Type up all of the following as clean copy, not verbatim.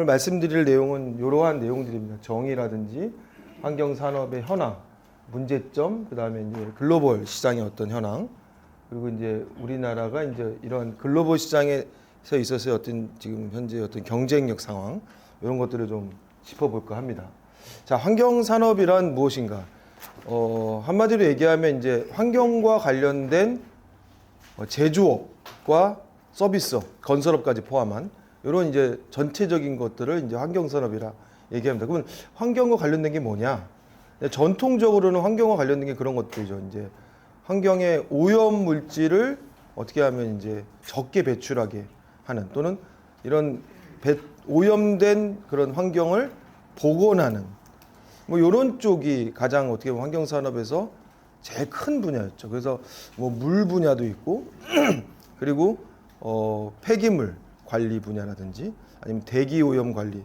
오늘 말씀드릴 내용은 이러한 내용들입니다. 정의라든지 환경산업의 현황, 문제점, 그 다음에 이제 글로벌 시장의 어떤 현황, 그리고 이제 우리나라가 이제 이런 글로벌 시장에서 있어서의 어떤 지금 현재 어떤 경쟁력 상황, 이런 것들을 좀 짚어볼까 합니다. 자, 환경산업이란 무엇인가? 한마디로 얘기하면 이제 환경과 관련된 제조업과 서비스업, 건설업까지 포함한 이런 이제 전체적인 것들을 이제 환경산업이라 얘기합니다. 그러면 환경과 관련된 게 뭐냐? 전통적으로는 환경과 관련된 게 그런 것들이죠. 이제 환경의 오염 물질을 어떻게 하면 이제 적게 배출하게 하는, 또는 이런 오염된 그런 환경을 복원하는, 뭐 이런 쪽이 가장 어떻게 보면 환경산업에서 제일 큰 분야였죠. 그래서 뭐 물 분야도 있고 그리고 폐기물 관리 분야라든지 아니면 대기 오염 관리,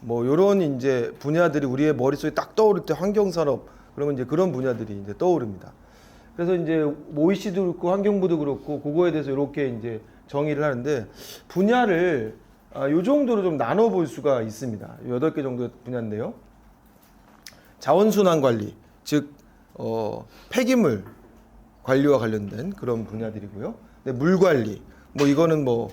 뭐 이런 이제 분야들이 우리의 머릿속에 딱 떠오를 때 환경산업, 그러면 이제 그런 분야들이 이제 떠오릅니다. 그래서 이제 OECD도 그렇고 환경부도 그렇고 그거에 대해서 이렇게 이제 정의를 하는데, 분야를 요 정도로 좀 나눠 볼 수가 있습니다. 8개 정도 분야인데요. 자원순환 관리, 즉 폐기물 관리와 관련된 그런 분야들이고요. 물 관리, 뭐 이거는 뭐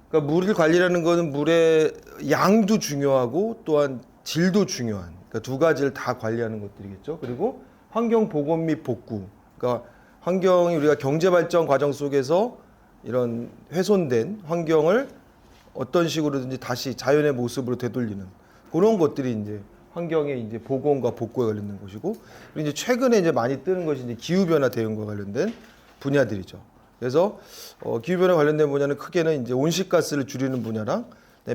그러니까 물 관리라는 거는 물의 양도 중요하고 또한 질도 중요한, 그러니까 두 가지를 다 관리하는 것들이겠죠. 그리고 환경 복원 및 복구, 그러니까 환경이 우리가 경제 발전 과정 속에서 이런 훼손된 환경을 어떤 식으로든지 다시 자연의 모습으로 되돌리는 그런 것들이 이제 환경의 이제 복원과 복구에 관련된 것이고, 그리고 이제 최근에 이제 많이 뜨는 것이 이제 기후 변화 대응과 관련된 분야들이죠. 그래서 기후 변화 관련된 분야는 크게는 이제 온실가스를 줄이는 분야랑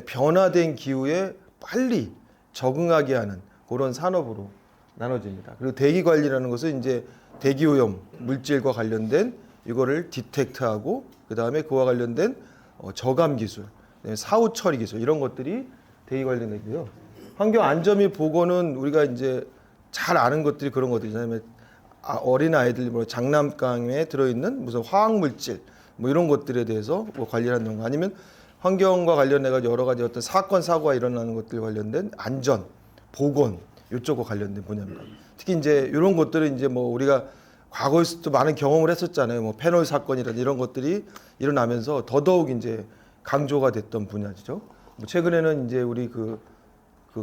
변화된 기후에 빨리 적응하게 하는 그런 산업으로 나눠집니다. 그리고 대기 관리라는 것은 이제 대기 오염 물질과 관련된 이거를 디텍트하고, 그 다음에 그와 관련된 저감 기술, 사후 처리 기술, 이런 것들이 대기 관련되고요. 환경 안전 및 보건은 우리가 이제 잘 아는 것들이 그런 것들이잖아요. 어린 아이들 뭐 장난감에 들어있는 무슨 화학 물질, 뭐 이런 것들에 대해서 뭐 관리하는 거, 아니면 환경과 관련해 가지고 여러 가지 어떤 사건 사고가 일어나는 것들 관련된 안전, 보건, 이쪽과 관련된 분야입니다. 특히 이제 이런 것들은 이제 뭐 우리가 과거에서도 많은 경험을 했었잖아요. 뭐 페놀 사건이라든지 이런 것들이 일어나면서 더더욱 이제 강조가 됐던 분야죠. 뭐 최근에는 이제 우리 그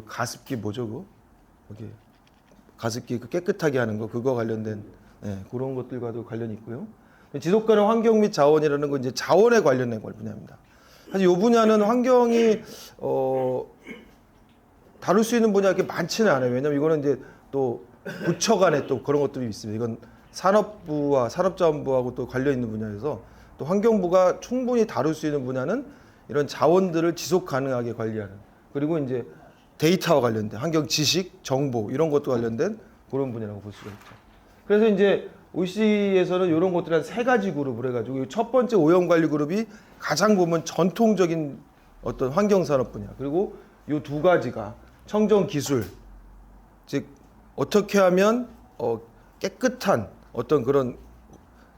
가습기 뭐죠? 거기 가습기 깨끗하게 하는 거, 그거 관련된 그런 것들과도 관련이 있고요. 지속 가능 환경 및 자원이라는 건 이제 자원에 관련된 분야입니다. 사실 이 분야는 환경이 다룰 수 있는 분야가 그렇게 많지는 않아요. 왜냐하면 이거는 이제 또 부처 간에 또 그런 것들이 있습니다. 이건 산업부와 산업자원부하고 또 관련 있는 분야에서, 또 환경부가 충분히 다룰 수 있는 분야는 이런 자원들을 지속 가능하게 관리하는, 그리고 이제 데이터와 관련된 환경 지식, 정보, 이런 것도 관련된 그런 분야라고 볼 수가 있죠. 그래서 이제 OECD에서는 이런 것들을 한 3가지 그룹을 해가지고, 첫 번째 오염 관리 그룹이 가장 보면 전통적인 어떤 환경 산업 분야, 그리고 이 2가지가 청정 기술, 즉 어떻게 하면 깨끗한 어떤 그런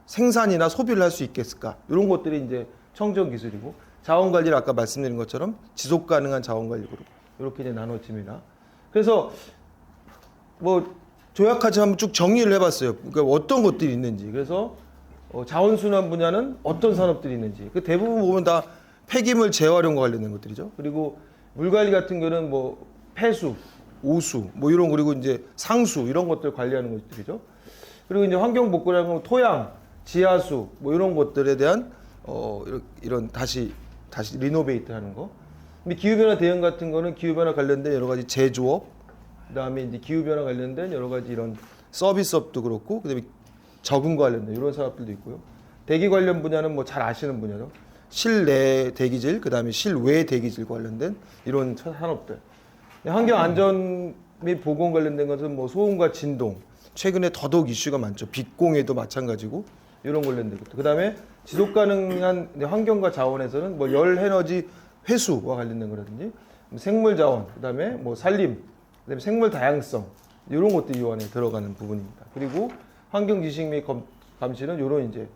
생산이나 소비를 할 수 있겠을까, 이런 것들이 이제 청정 기술이고, 자원 관리를 아까 말씀드린 것처럼 지속 가능한 자원 관리 그룹, 이렇게 이제 나눠집니다. 그래서 뭐 조약하지 한번 쭉 정리를 해봤어요. 그러니까 어떤 것들이 있는지. 그래서 자원순환 분야는 어떤 산업들이 있는지. 그 대부분 보면 다 폐기물 재활용과 관련된 것들이죠. 그리고 물 관리 같은 거는 뭐 폐수, 오수, 뭐 이런, 그리고 이제 상수, 이런 것들 관리하는 것들이죠. 그리고 이제 환경 복구라는 건 토양, 지하수, 뭐 이런 것들에 대한 이런 다시 리노베이트 하는 거. 근데 기후변화 대응 같은 거는 기후변화 관련된 여러 가지 제조업, 그다음에 이제 기후변화 관련된 여러 가지 이런 서비스업도 그렇고, 그다음에 적응과 관련된 이런 사업들도 있고요. 대기 관련 분야는 뭐 잘 아시는 분야죠. 실내 대기질, 그다음에 실외 대기질과 관련된 이런 산업들. 환경 안전 및 보건 관련된 것은 뭐 소음과 진동, 최근에 더더욱 이슈가 많죠. 빛공해도 마찬가지고 이런 관련된 것들. 그다음에 지속 가능한 환경과 자원에서는 뭐 열 에너지 회수와 관련된 거라든지 생물 자원, 그다음에 뭐 산림, 그다음에 생물 다양성, 이런 것들이 이 안에 들어가는 부분입니다. 그리고 환경 지식 및 감시는 이런 이제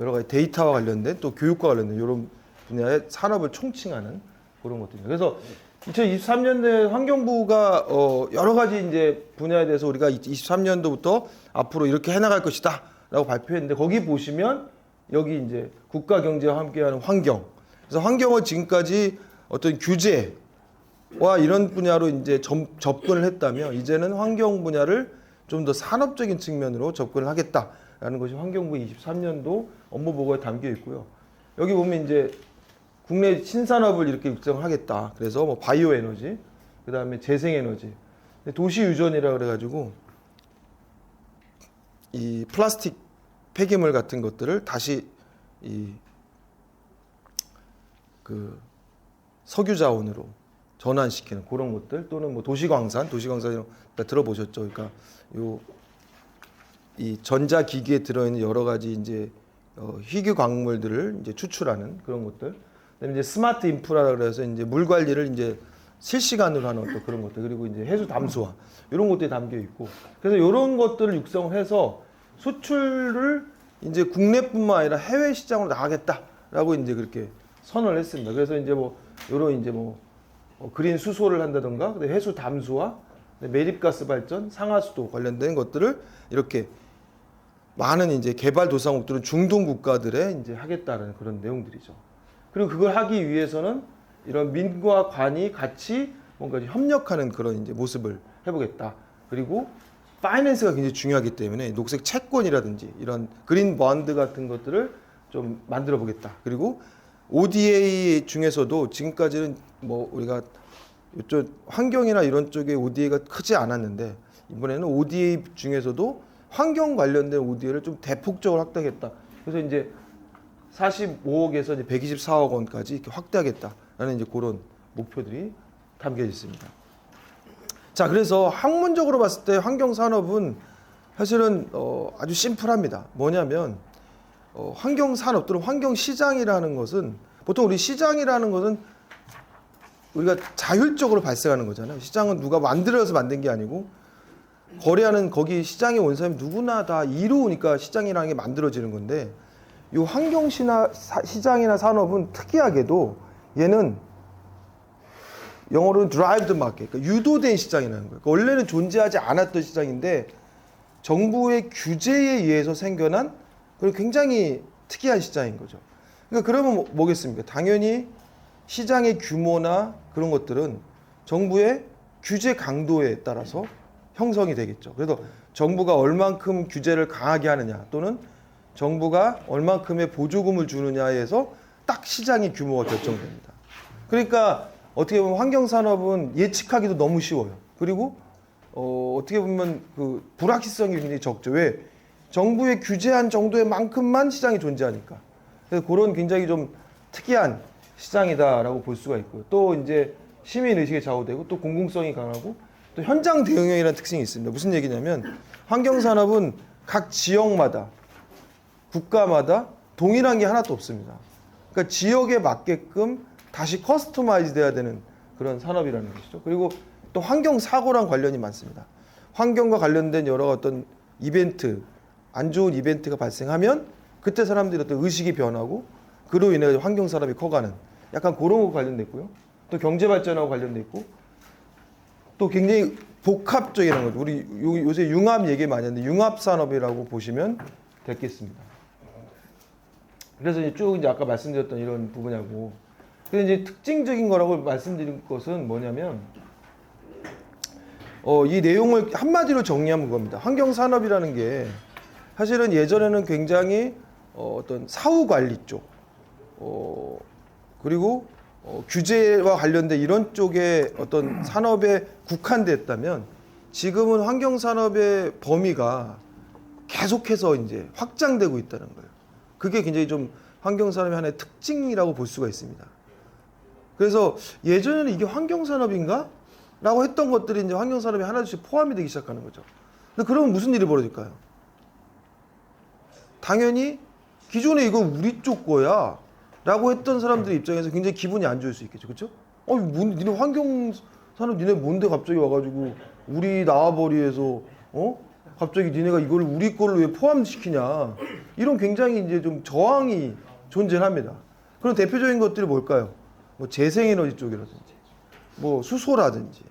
여러 가지 데이터와 관련된, 또 교육과 관련된 이런 분야의 산업을 총칭하는 그런 것들입니다. 그래서 2023년도에 환경부가 여러 가지 이제 분야에 대해서 우리가 23년도부터 앞으로 이렇게 해나갈 것이다라고 발표했는데 거기 보시면 여기 이제 국가 경제와 함께하는 환경. 그래서 환경을 지금까지 어떤 규제와 이런 분야로 이제 접근을 했다면 이제는 환경 분야를 좀 더 산업적인 측면으로 접근을 하겠다라는 것이 환경부 23년도 업무 보고에 담겨 있고요. 여기 보면 이제 국내 신산업을 이렇게 육성하겠다. 그래서 뭐 바이오 에너지, 그 다음에 재생 에너지, 도시 유전이라 그래가지고 이 플라스틱 폐기물 같은 것들을 다시 이 그 석유 자원으로 전환시키는 그런 것들 또는 뭐 도시광산 들어보셨죠? 그러니까 이 전자기기에 들어있는 여러 가지 이제 희귀 광물들을 이제 추출하는 그런 것들. 그다음에 이제 스마트 인프라라 그래서 이제 물 관리를 이제 실시간으로 하는 어떤 그런 것들. 그리고 이제 해수 담수화 이런 것들이 담겨 있고. 그래서 이런 것들을 육성해서 수출을 이제 국내뿐만 아니라 해외 시장으로 나가겠다라고 이제 그렇게 선언을 했습니다. 그래서 이제 뭐 이런 이제 뭐 그린 수소를 한다던가, 해수 담수화, 매립가스 발전, 상하수도 관련된 것들을 이렇게 많은 이제 개발도상국들은 중동 국가들에 이제 하겠다는 그런 내용들이죠. 그리고 그걸 하기 위해서는 이런 민과 관이 같이 뭔가 협력하는 그런 이제 모습을 해보겠다. 그리고 파이낸스가 굉장히 중요하기 때문에 녹색 채권이라든지 이런 그린 bon드 같은 것들을 좀 만들어 보겠다. 그리고 ODA 중에서도 지금까지는 뭐 우리가 이쪽 환경이나 이런 쪽에 ODA가 크지 않았는데 이번에는 ODA 중에서도 환경 관련된 ODA를 좀 대폭적으로 확대하겠다. 그래서 이제 45억에서 이제 124억 원까지 이렇게 확대하겠다라는 이제 그런 목표들이 담겨 있습니다. 자, 그래서 학문적으로 봤을 때 환경 산업은 사실은 아주 심플합니다. 뭐냐면 환경 산업 또는 환경 시장이라는 것은 보통 우리 시장이라는 것은 우리가 자율적으로 발생하는 거잖아요. 시장은 누가 만들어서 만든 게 아니고 거래하는 거기 시장에 온 사람이 누구나 다 이루우니까 시장이라는 게 만들어지는 건데 이 환경 시장이나 산업은 특이하게도 얘는 영어로는 드라이브드 마켓, 그러니까 유도된 시장이라는 거예요. 그러니까 원래는 존재하지 않았던 시장인데 정부의 규제에 의해서 생겨난 그리고 굉장히 특이한 시장인 거죠. 그러니까 그러면 뭐겠습니까? 당연히 시장의 규모나 그런 것들은 정부의 규제 강도에 따라서 형성이 되겠죠. 그래서 정부가 얼만큼 규제를 강하게 하느냐 또는 정부가 얼만큼의 보조금을 주느냐에서 딱 시장의 규모가 결정됩니다. 그러니까 어떻게 보면 환경산업은 예측하기도 너무 쉬워요. 그리고 어떻게 보면 그 불확실성이 굉장히 적죠. 왜? 정부의 규제한 정도의 만큼만 시장이 존재하니까. 그래서 그런 굉장히 좀 특이한 시장이다라고 볼 수가 있고요. 또 이제 시민 의식에 좌우되고 또 공공성이 강하고 또 현장 대응형이라는 특징이 있습니다. 무슨 얘기냐면 환경산업은 각 지역마다 국가마다 동일한 게 하나도 없습니다. 그러니까 지역에 맞게끔 다시 커스터마이즈 돼야 되는 그런 산업이라는 것이죠. 그리고 또 환경 사고랑 관련이 많습니다. 환경과 관련된 여러 어떤 이벤트, 안 좋은 이벤트가 발생하면 그때 사람들이 어떤 의식이 변하고 그로 인해 환경 산업이 커가는 약간 그런 거 관련됐고요. 또 경제 발전하고 관련돼 있고 또 굉장히 복합적이라는 거죠. 우리 요새 융합 얘기 많이 하는데 융합 산업이라고 보시면 되겠습니다. 그래서 이제 쭉 이제 아까 말씀드렸던 이런 부분하고 근데 이제 특징적인 거라고 말씀드린 것은 뭐냐면 이 내용을 한마디로 정리하면 그겁니다. 환경 산업이라는 게 사실은 예전에는 굉장히 어떤 사후 관리 쪽 그리고 규제와 관련된 이런 쪽의 어떤 산업에 국한됐다면 지금은 환경 산업의 범위가 계속해서 이제 확장되고 있다는 거예요. 그게 굉장히 좀 환경 산업의 하나의 특징이라고 볼 수가 있습니다. 그래서 예전에는 이게 환경 산업인가? 라고 했던 것들이 이제 환경 산업에 하나씩 포함이 되기 시작하는 거죠. 근데 그러면 무슨 일이 벌어질까요? 당연히 기존에 이건 우리 쪽 거야 라고 했던 사람들의 입장에서 굉장히 기분이 안 좋을 수 있겠죠. 그렇죠? 니네 환경 산업 니네 뭔데 갑자기 와가지고 우리 나와버리에서 갑자기 니네가 이걸 우리 걸로 왜 포함시키냐 이런 굉장히 이제 좀 저항이 존재합니다. 그런 대표적인 것들이 뭘까요? 뭐 재생에너지 쪽이라든지, 뭐 수소라든지,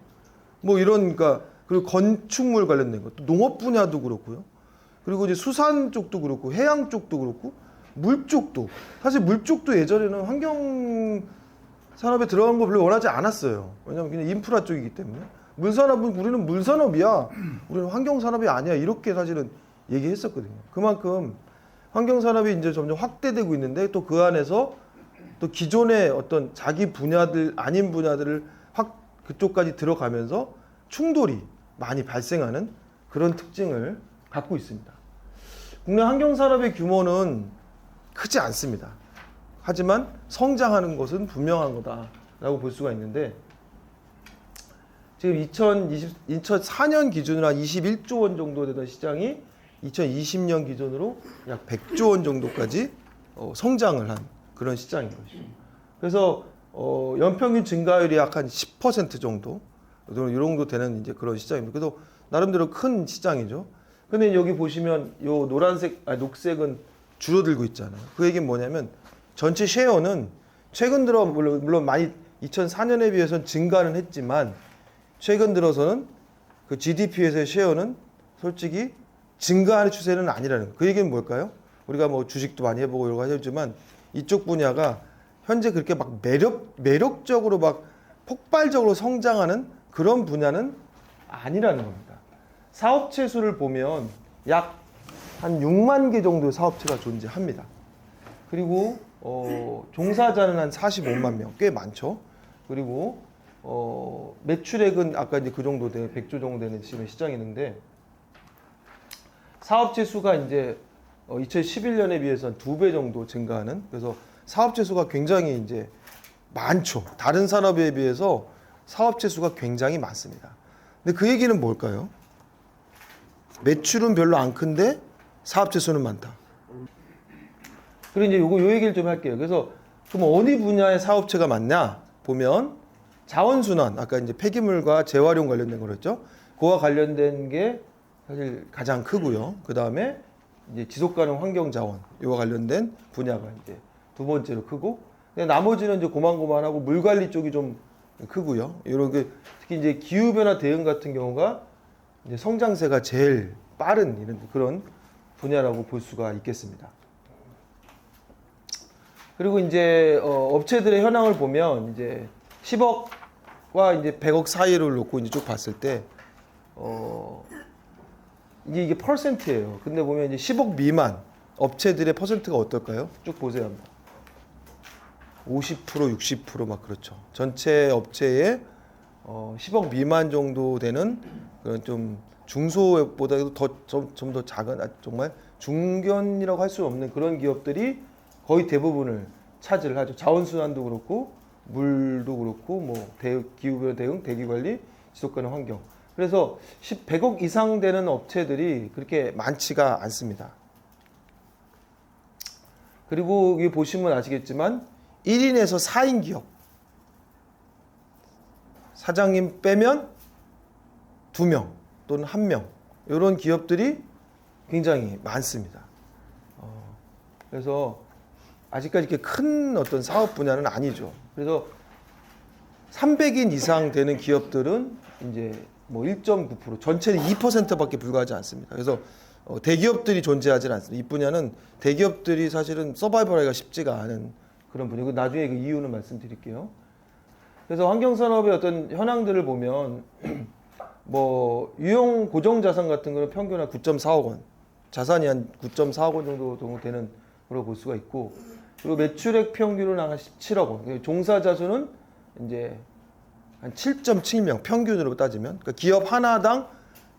뭐 이런 그러니까 그리고 건축물 관련된 것, 또 농업 분야도 그렇고요. 그리고 이제 수산 쪽도 그렇고 해양 쪽도 그렇고 물 쪽도 사실 물 쪽도 예전에는 환경 산업에 들어간 거 별로 원하지 않았어요. 왜냐면 그냥 인프라 쪽이기 때문에 물 산업은 우리는 물 산업이야, 우리는 환경 산업이 아니야 이렇게 사실은 얘기했었거든요. 그만큼 환경 산업이 이제 점점 확대되고 있는데 또 그 안에서 또 기존의 어떤 자기 분야들 아닌 분야들을 확 그쪽까지 들어가면서 충돌이 많이 발생하는 그런 특징을 갖고 있습니다. 국내 환경산업의 규모는 크지 않습니다. 하지만 성장하는 것은 분명한 거다라고 볼 수가 있는데 지금 2004년 기준으로 한 21조 원 정도 되던 시장이 2020년 기준으로 약 100조 원 정도까지 성장을 한 그런 시장인 것이죠. 그래서 연평균 증가율이 약 한 10% 정도 이 정도 되는 이제 그런 시장입니다. 그래서 나름대로 큰 시장이죠. 근데 여기 보시면 요 녹색은 줄어들고 있잖아요. 그 얘기는 뭐냐면 전체 쉐어는 최근 들어 물론 많이 2004년에 비해서는 증가는 했지만 최근 들어서는 그 GDP에서의 쉐어는 솔직히 증가하는 추세는 아니라는 거예요. 그 얘기는 뭘까요? 우리가 뭐 주식도 많이 해보고 여러 가지 했지만 이쪽 분야가 현재 그렇게 막 매력적으로 막 폭발적으로 성장하는 그런 분야는 아니라는 겁니다. 사업체 수를 보면 약 한 6만 개 정도의 사업체가 존재합니다. 그리고 종사자는 한 45만 명, 꽤 많죠. 그리고 매출액은 아까 이제 그 정도 되는 100조 정도 되는 지금 시장이는데 사업체 수가 이제 2011년에 비해서 2배 정도 증가하는, 그래서 사업체 수가 굉장히 이제 많죠. 다른 산업에 비해서 사업체 수가 굉장히 많습니다. 근데 그 얘기는 뭘까요? 매출은 별로 안 큰데 사업체 수는 많다. 그리고 이제 요 얘기를 좀 할게요. 그래서 그럼 어느 분야의 사업체가 많냐 보면 자원순환, 아까 이제 폐기물과 재활용 관련된 거였죠. 그와 관련된 게 사실 가장 크고요. 그 다음에 이제 지속가능 환경자원 이와 관련된 분야가 이제 두 번째로 크고, 나머지는 이제 고만고만하고 물관리 쪽이 좀 크고요. 이런 게 특히 이제 기후변화 대응 같은 경우가 이제 성장세가 제일 빠른 이런 그런 분야라고 볼 수가 있겠습니다. 그리고 이제 업체들의 현황을 보면 이제 10억과 이제 100억 사이를 놓고 이제 쭉 봤을 때 이게 퍼센트예요. 근데 보면 이제 10억 미만 업체들의 퍼센트가 어떨까요? 쭉 보세요. 50%, 60% 그렇죠. 전체 업체의 10억 미만 정도 되는 그런 좀 중소보다도 좀 더 작은 정말 중견이라고 할 수 없는 그런 기업들이 거의 대부분을 차지를 하죠. 자원순환도 그렇고 물도 그렇고 뭐 기후변화 대응, 대기관리, 지속가능 환경. 그래서 100억 이상 되는 업체들이 그렇게 많지가 않습니다. 그리고 여기 보시면 아시겠지만 1인에서 4인 기업, 사장님 빼면 2명 또는 1명 이런 기업들이 굉장히 많습니다. 그래서 아직까지 이렇게 큰 어떤 사업 분야는 아니죠. 그래서 300인 이상 되는 기업들은 이제 뭐 1.9% 전체의 2%밖에 불과하지 않습니다. 그래서 대기업들이 존재하지 않습니다. 이 분야는 대기업들이 사실은 서바이벌하기가 쉽지가 않은 그런 분야고, 나중에 그 이유는 말씀드릴게요. 그래서 환경산업의 어떤 현황들을 보면 뭐 유형 고정자산 같은 거는 평균 한 9.4억 원, 자산이 한 9.4억 원 정도 되는 걸로 볼 수가 있고, 그리고 매출액 평균은 한 17억 원, 종사자 수는 이제 한 7.7명 평균으로 따지면, 그러니까 기업 하나당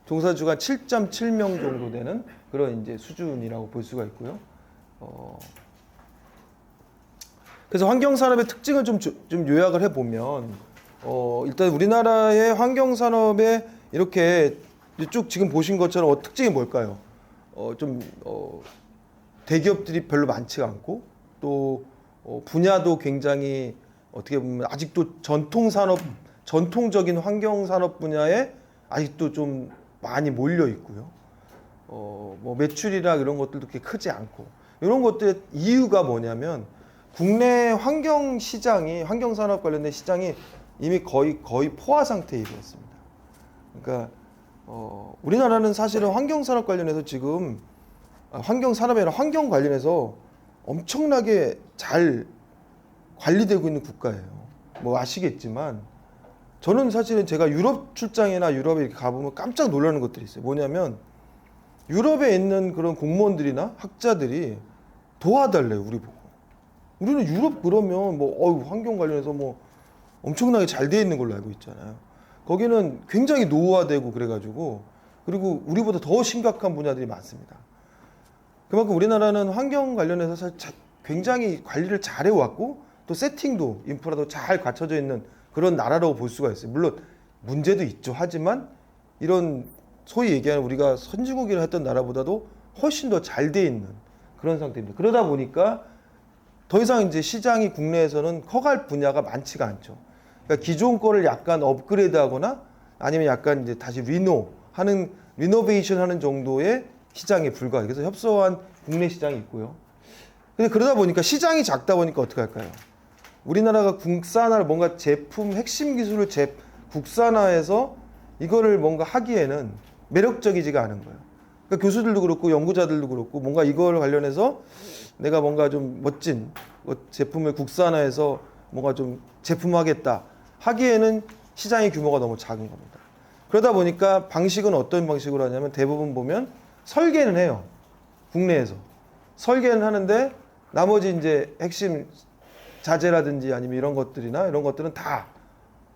종사주가 7.7명 정도 되는 그런 이제 수준이라고 볼 수가 있고요. 그래서 환경산업의 특징을 좀 요약을 해보면, 일단 우리나라의 환경산업에 이렇게 쭉 지금 보신 것처럼 특징이 뭘까요? 대기업들이 별로 많지가 않고, 또 분야도 굉장히 어떻게 보면 아직도 전통적인 환경산업 분야에 아직도 좀 많이 몰려 있고요. 뭐 매출이나 이런 것들도 그렇게 크지 않고, 이런 것들의 이유가 뭐냐면 국내 환경 시장이 환경 산업 관련된 시장이 이미 거의 포화 상태에 이르렀습니다. 그러니까 우리나라는 사실은 환경 산업 관련해서 지금 환경 산업이 아니라 환경 관련해서 엄청나게 잘 관리되고 있는 국가예요. 뭐 아시겠지만 저는 사실은 제가 유럽 출장이나 유럽에 이렇게 가보면 깜짝 놀라는 것들이 있어요. 뭐냐면 유럽에 있는 그런 공무원들이나 학자들이 도와달래요, 우리 보고. 우리는 유럽 그러면 뭐 환경 관련해서 뭐 엄청나게 잘 돼 있는 걸로 알고 있잖아요. 거기는 굉장히 노후화되고 그래가지고 그리고 우리보다 더 심각한 분야들이 많습니다. 그만큼 우리나라는 환경 관련해서 사실 굉장히 관리를 잘 해왔고 또 세팅도 인프라도 잘 갖춰져 있는 그런 나라라고 볼 수가 있어요. 물론 문제도 있죠. 하지만 이런 소위 얘기하는 우리가 선진국이라 했던 나라보다도 훨씬 더 잘 돼 있는 그런 상태입니다. 그러다 보니까 더 이상 이제 시장이 국내에서는 커갈 분야가 많지가 않죠. 그러니까 기존 거를 약간 업그레이드하거나 아니면 약간 이제 다시 리노베이션 하는 정도의 시장에 불과해요. 그래서 협소한 국내 시장이 있고요. 근데 그러다 보니까 시장이 작다 보니까 어떻게 할까요? 우리나라가 국산화를 뭔가 제품 핵심 기술을 국산화해서 이거를 뭔가 하기에는 매력적이지가 않은 거예요. 그러니까 교수들도 그렇고 연구자들도 그렇고 뭔가 이걸 관련해서 내가 뭔가 좀 멋진 제품을 국산화해서 뭔가 좀 제품화하겠다 하기에는 시장의 규모가 너무 작은 겁니다. 그러다 보니까 방식은 어떤 방식으로 하냐면 대부분 보면 설계는 해요. 국내에서. 설계는 하는데 나머지 이제 핵심 자재라든지 아니면 이런 것들이나 이런 것들은 다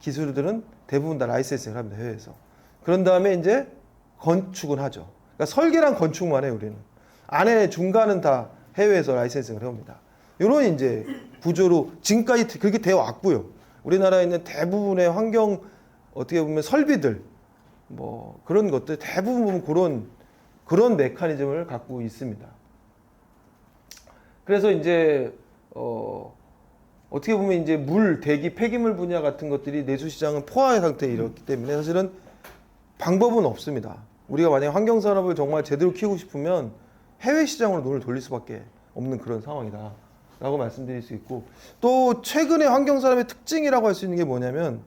기술들은 대부분 다 라이센싱을 합니다. 해외에서. 그런 다음에 이제 건축은 하죠. 그러니까 설계랑 건축만 해요, 우리는. 안에 중간은 다 해외에서 라이센싱을 해옵니다. 이런 이제 구조로 지금까지 그렇게 되어 왔고요. 우리나라에 있는 대부분의 환경 어떻게 보면 설비들 뭐 그런 것들 대부분 보면 그런 메커니즘을 갖고 있습니다. 그래서 이제 어떻게 보면 이제 물, 대기, 폐기물 분야 같은 것들이 내수 시장은 포화 상태에 이렇기 때문에 사실은 방법은 없습니다. 우리가 만약에 환경 산업을 정말 제대로 키우고 싶으면 해외 시장으로 눈을 돌릴 수밖에 없는 그런 상황이다 라고 말씀드릴 수 있고, 또 최근에 환경 산업의 특징이라고 할 수 있는 게 뭐냐면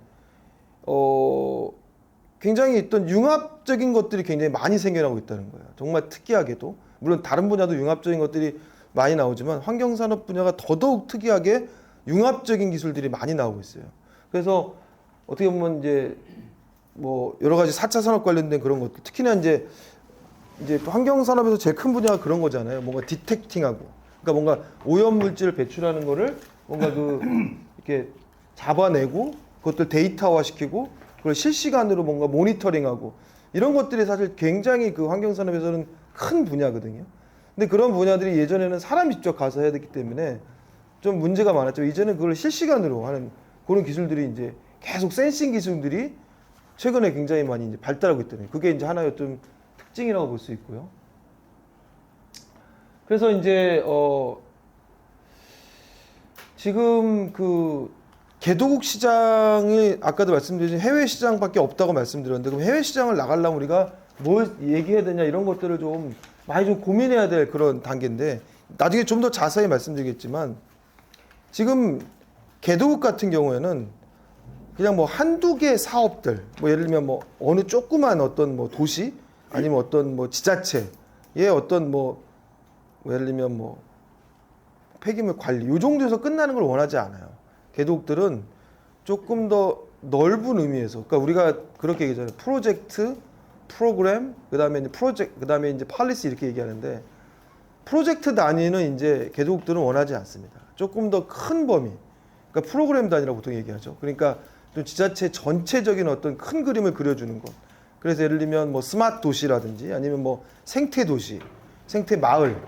굉장히 어떤 융합적인 것들이 굉장히 많이 생겨나고 있다는 거예요. 정말 특이하게도. 물론 다른 분야도 융합적인 것들이 많이 나오지만 환경 산업 분야가 더더욱 특이하게 융합적인 기술들이 많이 나오고 있어요. 그래서 어떻게 보면 이제 뭐 여러 가지 4차 산업 관련된 그런 것들, 특히나 이제 또 환경 산업에서 제일 큰 분야가 그런 거잖아요. 뭔가 디텍팅하고, 그러니까 뭔가 오염 물질을 배출하는 거를 뭔가 이렇게 잡아내고 그것들 데이터화 시키고 그걸 실시간으로 뭔가 모니터링하고 이런 것들이 사실 굉장히 그 환경 산업에서는 큰 분야거든요. 근데 그런 분야들이 예전에는 사람이 직접 가서 해야 됐기 때문에 좀 문제가 많았죠. 이제는 그걸 실시간으로 하는 그런 기술들이 이제 계속 센싱 기술들이 최근에 굉장히 많이 이제 발달하고 있다는, 그게 이제 하나의 좀 특징이라고 볼 수 있고요. 그래서 이제 지금 그 개도국 시장이 아까도 말씀드린 해외 시장밖에 없다고 말씀드렸는데, 그럼 해외 시장을 나가려면 우리가 뭘 얘기해야 되냐 이런 것들을 좀 많이 좀 고민해야 될 그런 단계인데, 나중에 좀 더 자세히 말씀드리겠지만 지금 개도국 같은 경우에는 그냥 뭐 한두 개 사업들, 뭐 예를 들면 뭐 어느 조그만 어떤 뭐 도시 아니면 어떤 뭐 지자체의 어떤 뭐 예를 들면 뭐 폐기물 관리 요 정도에서 끝나는 걸 원하지 않아요. 개도국들은 조금 더 넓은 의미에서, 그러니까 우리가 그렇게 얘기하잖아요. 프로젝트, 프로그램, 그다음에 이제 팔리시 이렇게 얘기하는데, 프로젝트 단위는 이제 개도국들은 원하지 않습니다. 조금 더 큰 범위, 그러니까 프로그램 단위라고 보통 얘기하죠. 그러니까 좀 지자체 전체적인 어떤 큰 그림을 그려주는 것. 그래서 예를 들면 뭐 스마트 도시라든지 아니면 뭐 생태 도시, 생태 마을,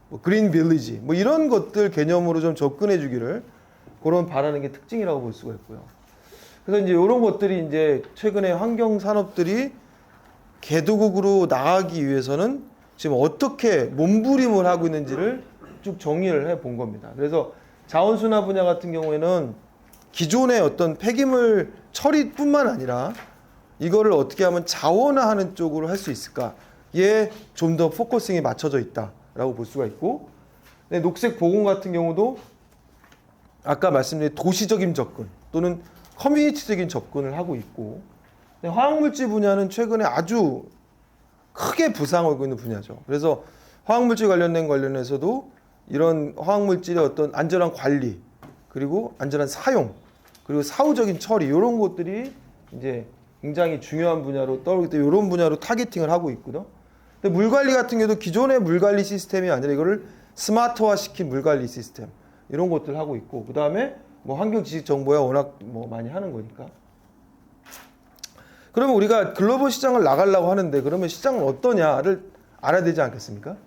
뭐 그린 빌리지, 뭐 이런 것들 개념으로 좀 접근해 주기를 그런 바라는 게 특징이라고 볼 수가 있고요. 그래서 이제 이런 것들이 이제 최근에 환경 산업들이 개도국으로 나가기 위해서는 지금 어떻게 몸부림을 하고 있는지를 쭉 정리를 해 본 겁니다. 그래서 자원순환 분야 같은 경우에는 기존의 어떤 폐기물 처리뿐만 아니라 이거를 어떻게 하면 자원화하는 쪽으로 할 수 있을까에 좀 더 포커싱이 맞춰져 있다라고 볼 수가 있고, 녹색 보건 같은 경우도 아까 말씀드린 도시적인 접근 또는 커뮤니티적인 접근을 하고 있고, 화학물질 분야는 최근에 아주 크게 부상하고 있는 분야죠. 그래서 화학물질 관련해서도 이런 화학물질의 어떤 안전한 관리, 그리고 안전한 사용, 그리고 사후적인 처리, 이런 것들이 이제 굉장히 중요한 분야로 떠오르기 때문에 이런 분야로 타겟팅을 하고 있거든요. 근데 물 관리 같은 경우도 기존의 물 관리 시스템이 아니라 이거를 스마트화 시킨 물 관리 시스템, 이런 것들을 하고 있고, 그 다음에 뭐 환경 지식 정보야 워낙 뭐 많이 하는 거니까. 그러면 우리가 글로벌 시장을 나가려고 하는데, 그러면 시장은 어떠냐를 알아야 되지 않겠습니까?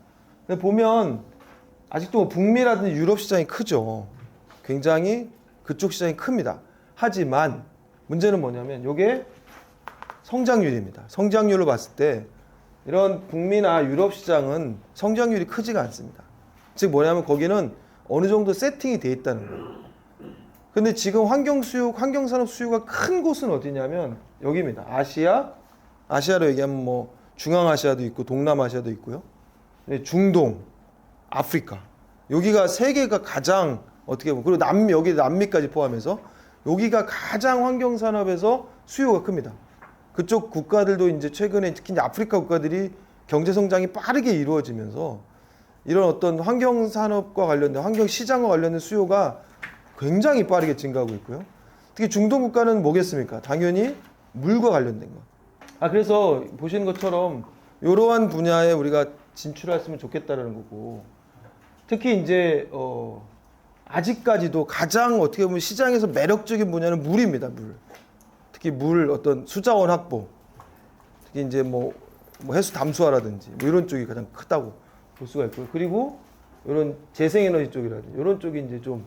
근데 보면 아직도 뭐 북미라든지 유럽 시장이 크죠. 굉장히 그쪽 시장이 큽니다. 하지만 문제는 뭐냐면 이게 성장률입니다. 성장률로 봤을 때 이런 북미나 유럽 시장은 성장률이 크지가 않습니다. 즉 뭐냐면 거기는 어느 정도 세팅이 돼 있다는 거예요. 근데 지금 환경산업 수요가 큰 곳은 어디냐면 여기입니다. 아시아로 얘기하면 뭐 중앙아시아도 있고 동남아시아도 있고요. 중동, 아프리카. 여기가 세계가 가장 어떻게 보면, 그리고 여기 남미까지 포함해서 여기가 가장 환경산업에서 수요가 큽니다. 그쪽 국가들도 이제 최근에 특히 이제 아프리카 국가들이 경제 성장이 빠르게 이루어지면서 이런 어떤 환경산업과 관련된 환경시장과 관련된 수요가 굉장히 빠르게 증가하고 있고요. 특히 중동 국가는 뭐겠습니까? 당연히 물과 관련된 거. 그래서 보시는 것처럼 이러한 분야에 우리가 진출했으면 좋겠다라는 거고, 특히 이제 아직까지도 가장 어떻게 보면 시장에서 매력적인 분야는 물입니다. 물. 특히 물 어떤 수자원 확보, 특히 이제 뭐 해수 담수화라든지 뭐 이런 쪽이 가장 크다고 볼 수가 있고요. 그리고 이런 재생에너지 쪽이라든지 이런 쪽이 이제 좀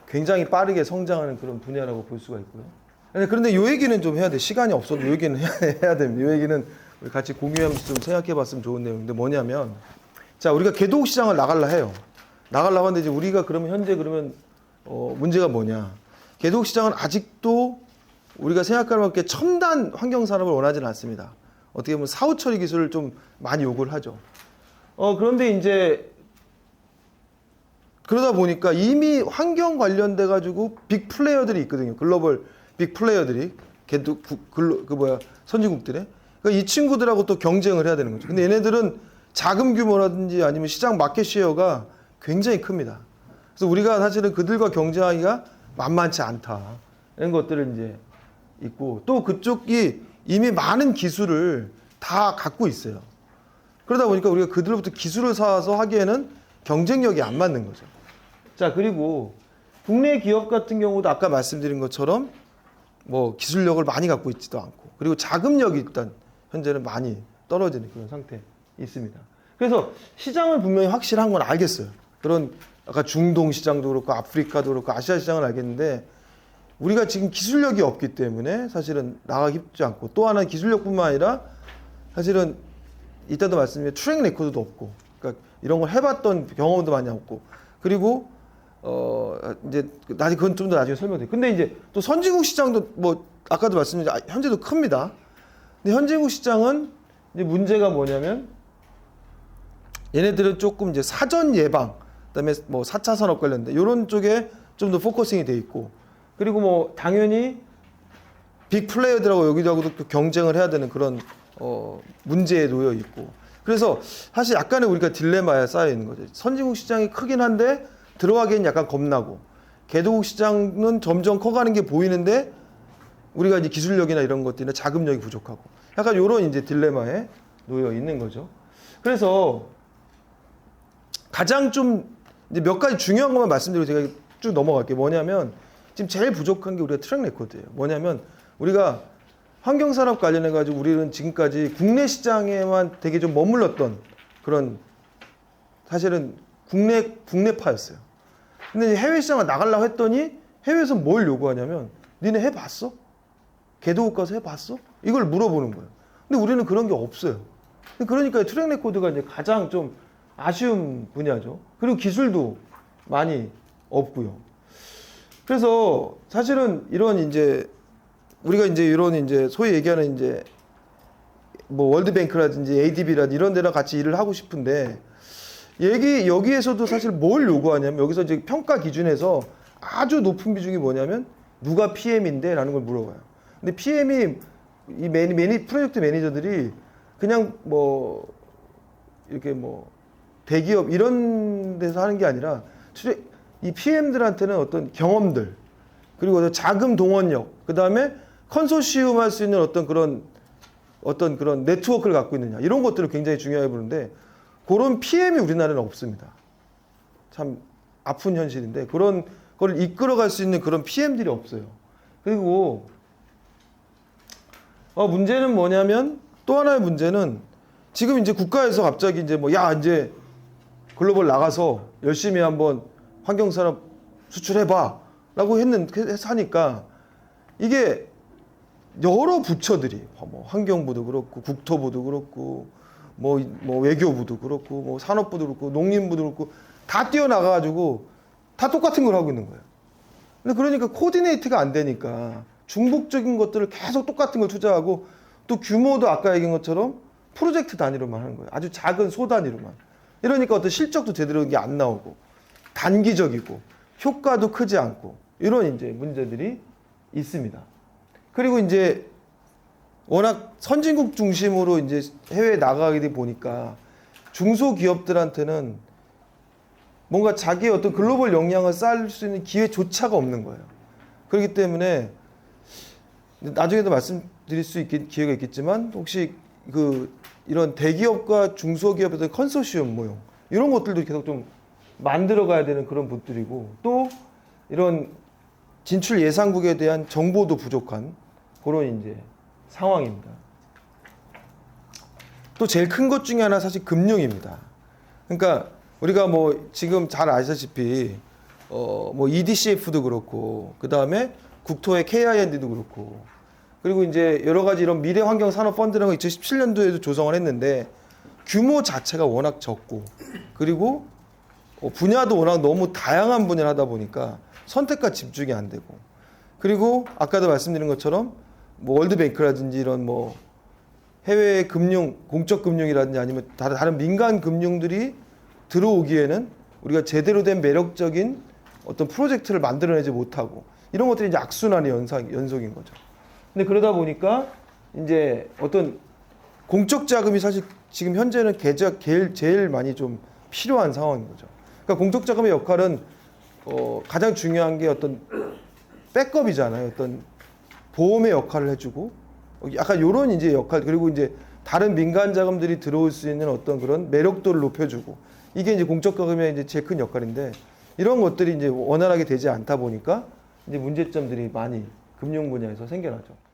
굉장히 빠르게 성장하는 그런 분야라고 볼 수가 있고요. 그런데 이 얘기는 좀 해야 돼. 시간이 없어도 이 얘기는 해야 됩니다. 이 얘기는 우리 같이 공유하면서 좀 생각해봤으면 좋은 내용인데, 뭐냐면 자, 우리가 개도국 시장을 나가려 해요. 나가려고 하는데 이제 우리가 그러면 현재 문제가 뭐냐? 개도국 시장은 아직도 우리가 생각할 만큼 첨단 환경 산업을 원하지는 않습니다. 어떻게 보면 사후 처리 기술을 좀 많이 요구를 하죠. 그런데 이제 그러다 보니까 이미 환경 관련돼 가지고 빅 플레이어들이 있거든요. 글로벌 빅 플레이어들이 선진국들에. 그러니까 이 친구들하고 또 경쟁을 해야 되는 거죠. 근데 얘네들은 자금 규모라든지 아니면 시장 마켓 쉐어가 굉장히 큽니다. 그래서 우리가 사실은 그들과 경쟁하기가 만만치 않다. 이런 것들을 이제 있고, 또 그쪽이 이미 많은 기술을 다 갖고 있어요. 그러다 보니까 우리가 그들로부터 기술을 사와서 하기에는 경쟁력이 안 맞는 거죠. 자, 그리고 국내 기업 같은 경우도 아까 말씀드린 것처럼 뭐 기술력을 많이 갖고 있지도 않고, 그리고 자금력이 일단 현재는 많이 떨어지는 그런 상태에 있습니다. 그래서 시장을 분명히 확실한 건 알겠어요. 그런 아까 중동 시장도 그렇고 아프리카도 그렇고 아시아 시장을 알겠는데, 우리가 지금 기술력이 없기 때문에 사실은 나가기 쉽지 않고, 또 하나 기술력뿐만 아니라 사실은 이따도 말씀드린 트랙 레코드도 없고, 그러니까 이런 걸 해봤던 경험도 많이 없고, 그리고 이제 그건 좀 더 나중에 설명드릴게요. 근데 이제 또 선진국 시장도 뭐 아까도 말씀드린 현재도 큽니다. 근데 선진국 시장은 이제 문제가 뭐냐면 얘네들은 조금 이제 사전 예방, 그다음에 뭐 4차 산업 관련된 이런 쪽에 좀 더 포커싱이 돼 있고, 그리고 뭐 당연히 빅 플레이어들하고 여기저기도 또 경쟁을 해야 되는 그런 문제에 놓여 있고, 그래서 사실 약간의 우리가 딜레마에 쌓여 있는 거죠. 선진국 시장이 크긴 한데 들어가기엔 약간 겁나고, 개도국 시장은 점점 커가는 게 보이는데 우리가 이제 기술력이나 이런 것들이나 자금력이 부족하고, 약간 이런 이제 딜레마에 놓여 있는 거죠. 그래서 가장 좀 이제 몇 가지 중요한 것만 말씀드리고 제가 쭉 넘어갈게요. 뭐냐면 지금 제일 부족한 게 우리가 트랙 레코드예요. 뭐냐면 우리가 환경산업 관련해 가지고 우리는 지금까지 국내 시장에만 되게 좀 머물렀던 그런, 사실은 국내파였어요. 근데 이제 해외 시장을 나가려고 했더니 해외에서 뭘 요구하냐면, 니네 해봤어? 개도국 가서 해봤어? 이걸 물어보는 거예요. 근데 우리는 그런 게 없어요. 그러니까 트랙 레코드가 이제 가장 좀 아쉬운 분야죠. 그리고 기술도 많이 없고요. 그래서 사실은 이런 이제 우리가 이제 이런 이제 소위 얘기하는 이제 뭐 월드뱅크라든지 ADB라든지 이런 데랑 같이 일을 하고 싶은데, 여기에서도 사실 뭘 요구하냐면, 여기서 이제 평가 기준에서 아주 높은 비중이 뭐냐면 누가 PM인데? 라는 걸 물어봐요. 근데 PM이 이 프로젝트 매니저들이 그냥 뭐 이렇게 뭐 대기업 이런 데서 하는 게 아니라 이 PM들한테는 어떤 경험들 그리고 자금 동원력 그다음에 컨소시엄 할 수 있는 어떤 그런 네트워크를 갖고 있느냐 이런 것들을 굉장히 중요하게 보는데 그런 PM이 우리나라는 없습니다. 참 아픈 현실인데 그런 걸 이끌어갈 수 있는 그런 PM들이 없어요. 그리고 문제는 뭐냐면 또 하나의 문제는 지금 이제 국가에서 갑자기 이제 이제 글로벌 나가서 열심히 한번 환경산업 수출해봐라고 해서 하니까 이게 여러 부처들이 환경부도 그렇고 국토부도 그렇고 외교부도 그렇고 산업부도 그렇고 농림부도 그렇고 다 뛰어나가가지고 다 똑같은 걸 하고 있는 거예요. 근데 그러니까 코디네이트가 안 되니까 중복적인 것들을 계속 똑같은 걸 투자하고 또 규모도 아까 얘기한 것처럼 프로젝트 단위로만 하는 거예요. 아주 작은 소 단위로만. 이러니까 어떤 실적도 제대로 된 게 안 나오고 단기적이고 효과도 크지 않고 이런 이제 문제들이 있습니다. 그리고 이제 워낙 선진국 중심으로 이제 해외에 나가게 보니까 중소기업들한테는 뭔가 자기의 어떤 글로벌 역량을 쌓을 수 있는 기회조차가 없는 거예요. 그렇기 때문에 나중에도 말씀드릴 수 있는 기회가 있겠지만 혹시 이런 대기업과 중소기업의 컨소시엄 모형 이런 것들도 계속 좀 만들어 가야 되는 그런 분들이고 또 이런 진출 예상국에 대한 정보도 부족한 그런 이제 상황입니다. 또 제일 큰 것 중에 하나 사실 금융입니다. 그러니까 우리가 지금 잘 아시다시피 EDCF도 그렇고 그 다음에 국토의 KIND도 그렇고 그리고 이제 여러 가지 이런 미래 환경 산업 펀드라는 거 2017년도에도 조성을 했는데 규모 자체가 워낙 적고 그리고 분야도 워낙 너무 다양한 분야를 하다 보니까 선택과 집중이 안 되고 그리고 아까도 말씀드린 것처럼 월드뱅크라든지 이런 해외 금융, 공적 금융이라든지 아니면 다른 민간 금융들이 들어오기에는 우리가 제대로 된 매력적인 어떤 프로젝트를 만들어내지 못하고 이런 것들이 이제 악순환의 연속인 거죠. 근데 그러다 보니까 이제 어떤 공적 자금이 사실 지금 현재는 제일 많이 좀 필요한 상황인 거죠. 그러니까 공적 자금의 역할은 가장 중요한 게 어떤 백업이잖아요. 어떤 보험의 역할을 해주고 약간 이런 이제 역할 그리고 이제 다른 민간 자금들이 들어올 수 있는 어떤 그런 매력도를 높여주고 이게 이제 공적 자금의 이제 제일 큰 역할인데 이런 것들이 이제 원활하게 되지 않다 보니까 이제 문제점들이 많이 금융 분야에서 생겨나죠.